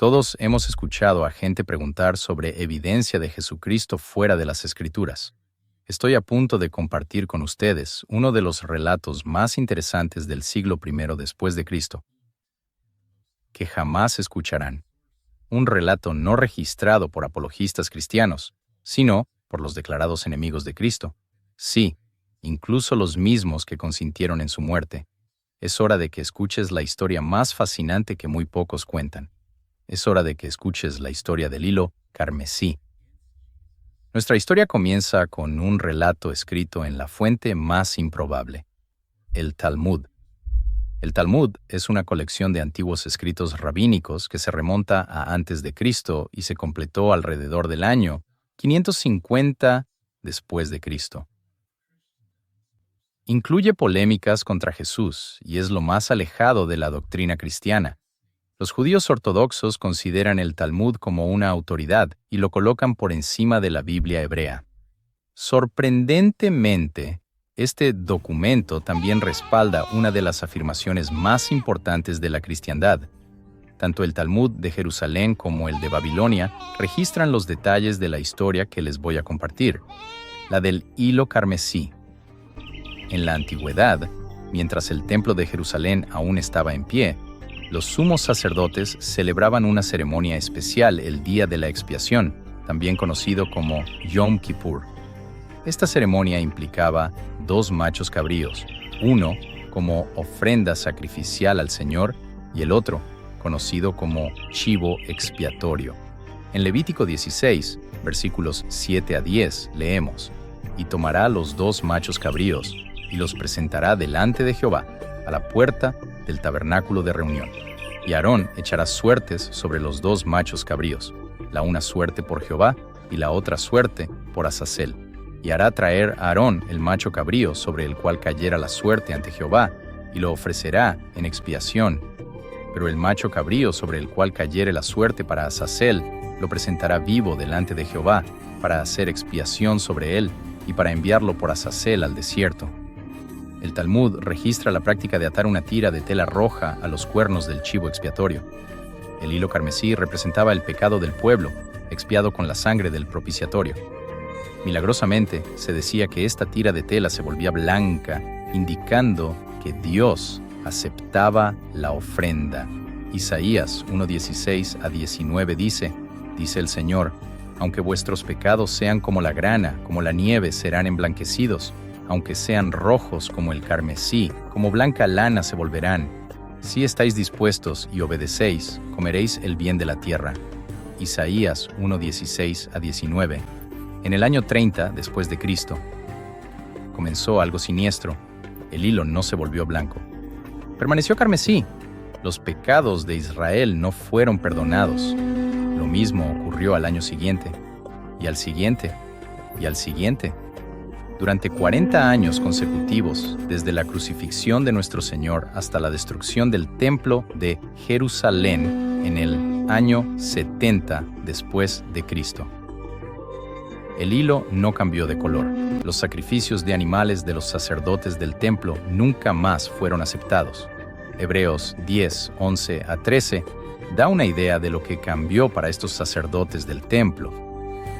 Todos hemos escuchado a gente preguntar sobre evidencia de Jesucristo fuera de las Escrituras. Estoy a punto de compartir con ustedes uno de los relatos más interesantes del siglo I después de Cristo, que jamás escucharán. Un relato no registrado por apologistas cristianos, sino por los declarados enemigos de Cristo. Sí, incluso los mismos que consintieron en su muerte. Es hora de que escuches la historia más fascinante que muy pocos cuentan. Es hora de que escuches la historia del hilo carmesí. Nuestra historia comienza con un relato escrito en la fuente más improbable, el Talmud. El Talmud es una colección de antiguos escritos rabínicos que se remonta a antes de Cristo y se completó alrededor del año 550 después de Cristo. Incluye polémicas contra Jesús y es lo más alejado de la doctrina cristiana. Los judíos ortodoxos consideran el Talmud como una autoridad y lo colocan por encima de la Biblia hebrea. Sorprendentemente, este documento también respalda una de las afirmaciones más importantes de la cristiandad. Tanto el Talmud de Jerusalén como el de Babilonia registran los detalles de la historia que les voy a compartir, la del hilo carmesí. En la antigüedad, mientras el templo de Jerusalén aún estaba en pie, los sumos sacerdotes celebraban una ceremonia especial el día de la expiación, también conocido como Yom Kippur. Esta ceremonia implicaba 2 machos cabríos, uno como ofrenda sacrificial al Señor y el otro, conocido como chivo expiatorio. En Levítico 16, versículos 7 a 10, leemos: «Y tomará los 2 machos cabríos, y los presentará delante de Jehová, a la puerta del tabernáculo de reunión. Y Aarón echará suertes sobre los 2 machos cabríos, la una suerte por Jehová y la otra suerte por Azazel. Y hará traer a Aarón el macho cabrío sobre el cual cayera la suerte ante Jehová, y lo ofrecerá en expiación. Pero el macho cabrío sobre el cual cayere la suerte para Azazel, lo presentará vivo delante de Jehová, para hacer expiación sobre él, y para enviarlo por Azazel al desierto». El Talmud registra la práctica de atar una tira de tela roja a los cuernos del chivo expiatorio. El hilo carmesí representaba el pecado del pueblo, expiado con la sangre del propiciatorio. Milagrosamente, se decía que esta tira de tela se volvía blanca, indicando que Dios aceptaba la ofrenda. Isaías 1:16 a 19 dice el Señor: «Aunque vuestros pecados sean como la grana, como la nieve serán emblanquecidos. Aunque sean rojos como el carmesí, como blanca lana se volverán. Si estáis dispuestos y obedecéis, comeréis el bien de la tierra». Isaías 1:16 a 19. En el año 30 después de Cristo, comenzó algo siniestro. El hilo no se volvió blanco. Permaneció carmesí. Los pecados de Israel no fueron perdonados. Lo mismo ocurrió al año siguiente, y al siguiente, y al siguiente. Durante 40 años consecutivos, desde la crucifixión de nuestro Señor hasta la destrucción del templo de Jerusalén en el año 70 después de Cristo. El hilo no cambió de color. Los sacrificios de animales de los sacerdotes del templo nunca más fueron aceptados. Hebreos 10, 11 a 13 da una idea de lo que cambió para estos sacerdotes del templo.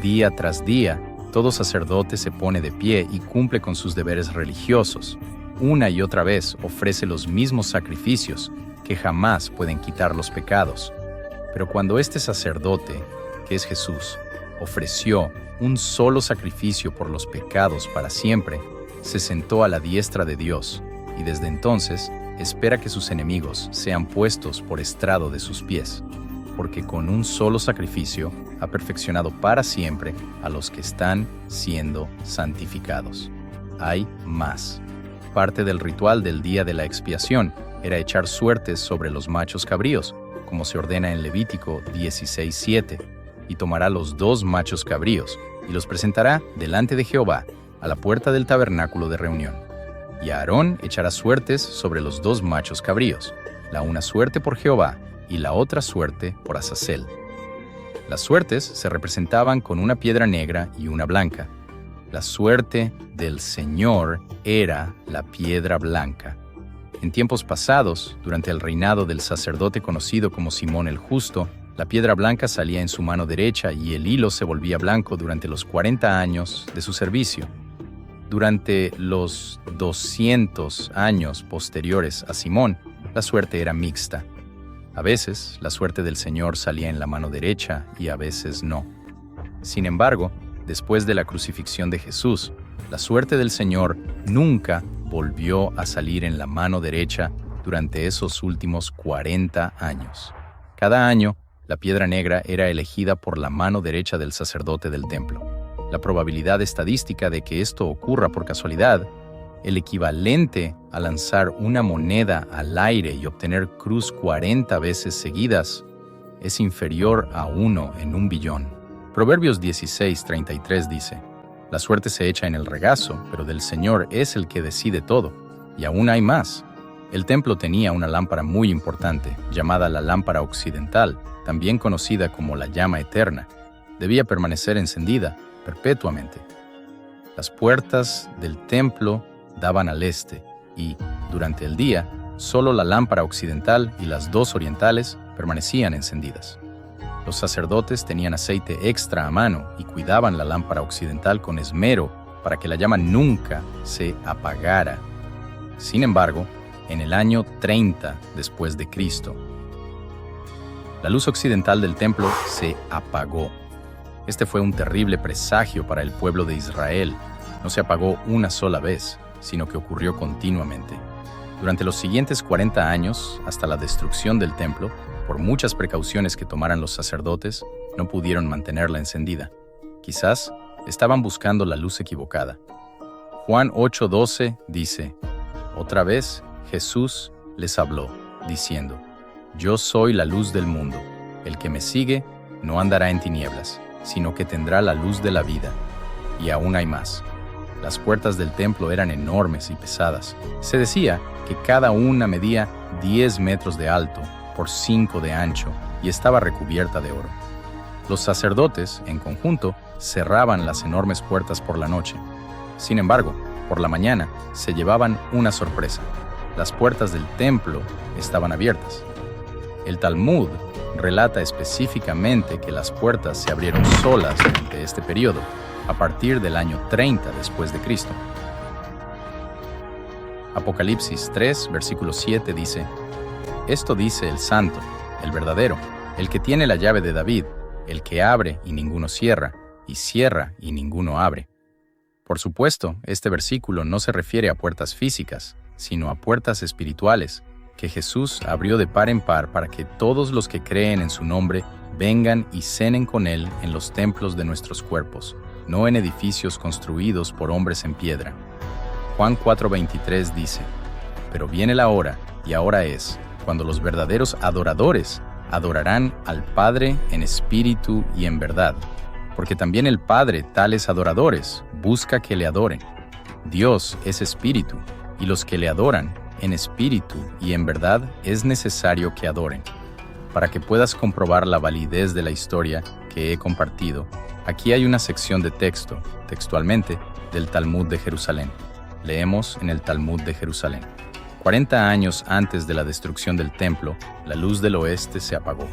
Día tras día, todo sacerdote se pone de pie y cumple con sus deberes religiosos. Una y otra vez ofrece los mismos sacrificios que jamás pueden quitar los pecados. Pero cuando este sacerdote, que es Jesús, ofreció un solo sacrificio por los pecados para siempre, se sentó a la diestra de Dios y desde entonces espera que sus enemigos sean puestos por estrado de sus pies, porque con un solo sacrificio ha perfeccionado para siempre a los que están siendo santificados. Hay más. Parte del ritual del día de la expiación era echar suertes sobre los machos cabríos, como se ordena en Levítico 16:7, y tomará los 2 machos cabríos y los presentará delante de Jehová a la puerta del tabernáculo de reunión. Y Aarón echará suertes sobre los 2 machos cabríos, la una suerte por Jehová y la otra suerte por Azazel. Las suertes se representaban con una piedra negra y una blanca. La suerte del Señor era la piedra blanca. En tiempos pasados, durante el reinado del sacerdote conocido como Simón el Justo, La piedra blanca salía en su mano derecha y el hilo se volvía blanco durante los 40 años de su servicio. Durante los 200 años posteriores a Simón, la suerte era mixta. A veces, la suerte del Señor salía en la mano derecha y a veces no. Sin embargo, después de la crucifixión de Jesús, la suerte del Señor nunca volvió a salir en la mano derecha durante esos últimos 40 años. Cada año, la piedra negra era elegida por la mano derecha del sacerdote del templo. La probabilidad estadística de que esto ocurra por casualidad, el equivalente a lanzar una moneda al aire y obtener cruz 40 veces seguidas, es inferior a 1 en 1.000.000.000. Proverbios 16:33 dice: la suerte se echa en el regazo, pero del Señor es el que decide todo. Y aún hay más. El templo tenía una lámpara muy importante, llamada la lámpara occidental, también conocida como la llama eterna. Debía permanecer encendida perpetuamente. Las puertas del templo daban al este y, durante el día, solo la lámpara occidental y las dos orientales permanecían encendidas. Los sacerdotes tenían aceite extra a mano y cuidaban la lámpara occidental con esmero para que la llama nunca se apagara. Sin embargo, en el año 30 después de Cristo, la luz occidental del templo se apagó. Este fue un terrible presagio para el pueblo de Israel. No se apagó una sola vez, sino que ocurrió continuamente. Durante los siguientes 40 años, hasta la destrucción del templo, por muchas precauciones que tomaran los sacerdotes, no pudieron mantenerla encendida. Quizás estaban buscando la luz equivocada. Juan 8:12 dice: otra vez Jesús les habló, diciendo: yo soy la luz del mundo. El que me sigue no andará en tinieblas, sino que tendrá la luz de la vida. Y aún hay más. Las puertas del templo eran enormes y pesadas. Se decía que cada una medía 10 metros de alto por 5 de ancho y estaba recubierta de oro. Los sacerdotes, en conjunto, cerraban las enormes puertas por la noche. Sin embargo, por la mañana se llevaban una sorpresa. Las puertas del templo estaban abiertas. El Talmud relata específicamente que las puertas se abrieron solas durante este periodo, a partir del año 30 después de Cristo. Apocalipsis 3, versículo 7 dice: esto dice el Santo, el verdadero, el que tiene la llave de David, el que abre y ninguno cierra, y cierra y ninguno abre. Por supuesto, este versículo no se refiere a puertas físicas, sino a puertas espirituales, que Jesús abrió de par en par para que todos los que creen en su nombre vengan y cenen con Él en los templos de nuestros cuerpos, no en edificios construidos por hombres en piedra. Juan 4:23 dice: pero viene la hora, y ahora es, cuando los verdaderos adoradores adorarán al Padre en espíritu y en verdad, porque también el Padre tales adoradores busca que le adoren. Dios es espíritu, y los que le adoran en espíritu y en verdad es necesario que adoren. Para que puedas comprobar la validez de la historia que he compartido, aquí hay una sección de texto, textualmente, del Talmud de Jerusalén. Leemos en el Talmud de Jerusalén: 40 años antes de la destrucción del templo, la luz del oeste se apagó.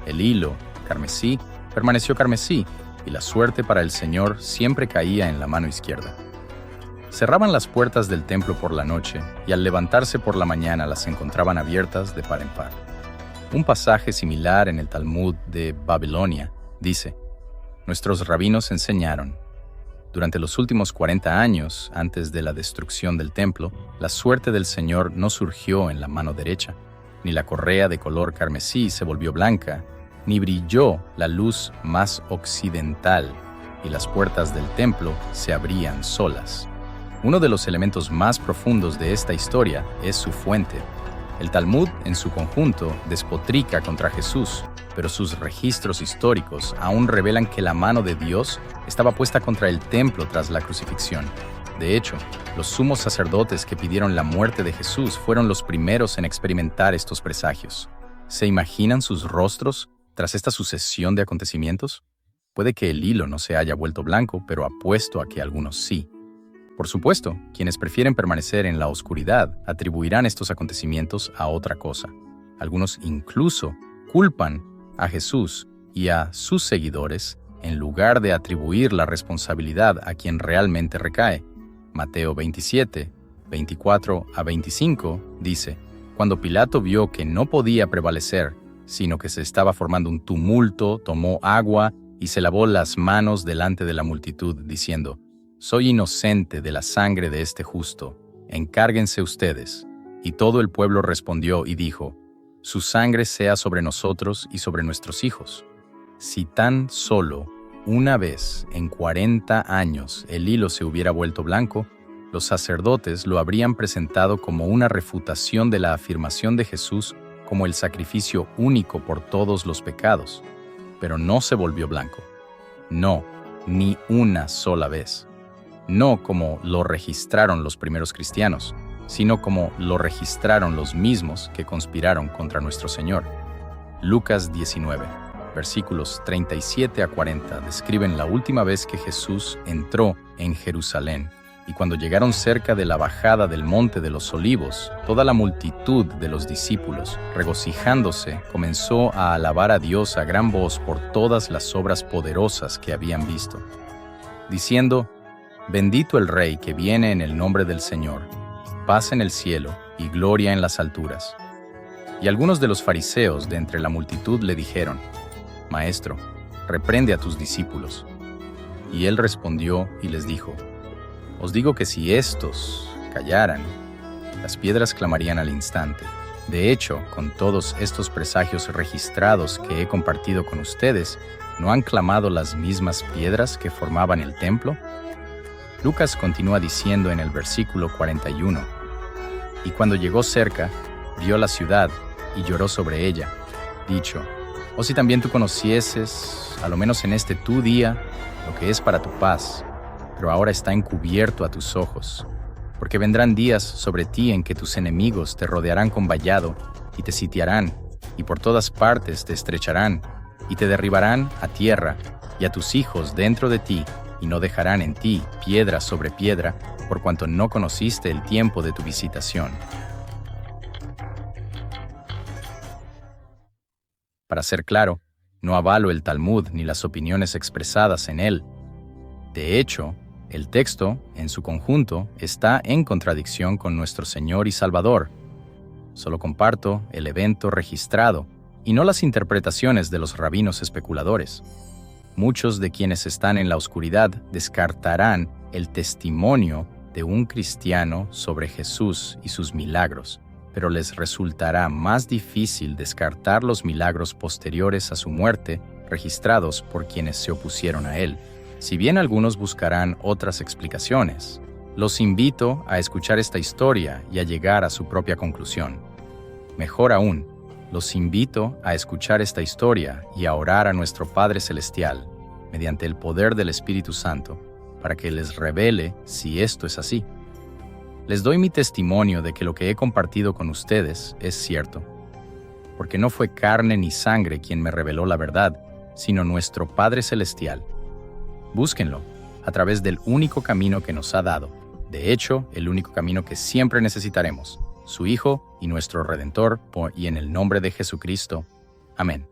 El hilo, carmesí, permaneció carmesí, y la suerte para el Señor siempre caía en la mano izquierda. Cerraban las puertas del templo por la noche, y al levantarse por la mañana las encontraban abiertas de par en par. Un pasaje similar en el Talmud de Babilonia dice: nuestros rabinos enseñaron: durante los últimos 40 años antes de la destrucción del templo, la suerte del Señor no surgió en la mano derecha, ni la correa de color carmesí se volvió blanca, ni brilló la luz más occidental, y las puertas del templo se abrían solas. Uno de los elementos más profundos de esta historia es su fuente. El Talmud, en su conjunto, despotrica contra Jesús, pero sus registros históricos aún revelan que la mano de Dios estaba puesta contra el templo tras la crucifixión. De hecho, los sumos sacerdotes que pidieron la muerte de Jesús fueron los primeros en experimentar estos presagios. ¿Se imaginan sus rostros tras esta sucesión de acontecimientos? Puede que el hilo no se haya vuelto blanco, pero apuesto a que algunos sí. Por supuesto, quienes prefieren permanecer en la oscuridad atribuirán estos acontecimientos a otra cosa. Algunos incluso culpan a Jesús y a sus seguidores en lugar de atribuir la responsabilidad a quien realmente recae. Mateo 27, 24 a 25 dice: Cuando Pilato vio que no podía prevalecer, sino que se estaba formando un tumulto, tomó agua y se lavó las manos delante de la multitud, diciendo: Soy inocente de la sangre de este justo, encárguense ustedes. Y todo el pueblo respondió y dijo: Su sangre sea sobre nosotros y sobre nuestros hijos. Si tan solo una vez en 40 años el hilo se hubiera vuelto blanco, los sacerdotes lo habrían presentado como una refutación de la afirmación de Jesús como el sacrificio único por todos los pecados. Pero no se volvió blanco. No, ni una sola vez. No como lo registraron los primeros cristianos, sino como lo registraron los mismos que conspiraron contra nuestro Señor. Lucas 19, versículos 37 a 40 describen la última vez que Jesús entró en Jerusalén. Y cuando llegaron cerca de la bajada del Monte de los Olivos, toda la multitud de los discípulos, regocijándose, comenzó a alabar a Dios a gran voz por todas las obras poderosas que habían visto, diciendo: Bendito el Rey que viene en el nombre del Señor, paz en el cielo y gloria en las alturas. Y algunos de los fariseos de entre la multitud le dijeron: Maestro, reprende a tus discípulos. Y él respondió y les dijo: Os digo que si éstos callaran, las piedras clamarían al instante. De hecho, con todos estos presagios registrados que he compartido con ustedes, ¿no han clamado las mismas piedras que formaban el templo? Lucas continúa diciendo en el versículo 41: Y cuando llegó cerca, vio la ciudad y lloró sobre ella, dicho: Oh, si también tú conocieses, a lo menos en este tu día, lo que es para tu paz, pero ahora está encubierto a tus ojos. Porque vendrán días sobre ti en que tus enemigos te rodearán con vallado y te sitiarán, y por todas partes te estrecharán, y te derribarán a tierra, y a tus hijos dentro de ti, y no dejarán en ti piedra sobre piedra, por cuanto no conociste el tiempo de tu visitación. Para ser claro, no avalo el Talmud ni las opiniones expresadas en él. De hecho, el texto, en su conjunto, está en contradicción con nuestro Señor y Salvador. Solo comparto el evento registrado y no las interpretaciones de los rabinos especuladores. Muchos de quienes están en la oscuridad descartarán el testimonio de un cristiano sobre Jesús y sus milagros, pero les resultará más difícil descartar los milagros posteriores a su muerte registrados por quienes se opusieron a él. Si bien algunos buscarán otras explicaciones, los invito a escuchar esta historia y a llegar a su propia conclusión. Mejor aún, los invito a escuchar esta historia y a orar a nuestro Padre Celestial, mediante el poder del Espíritu Santo, para que les revele si esto es así. Les doy mi testimonio de que lo que he compartido con ustedes es cierto, porque no fue carne ni sangre quien me reveló la verdad, sino nuestro Padre Celestial. Búsquenlo a través del único camino que nos ha dado, de hecho, el único camino que siempre necesitaremos, su Hijo y nuestro Redentor, y en el nombre de Jesucristo. Amén.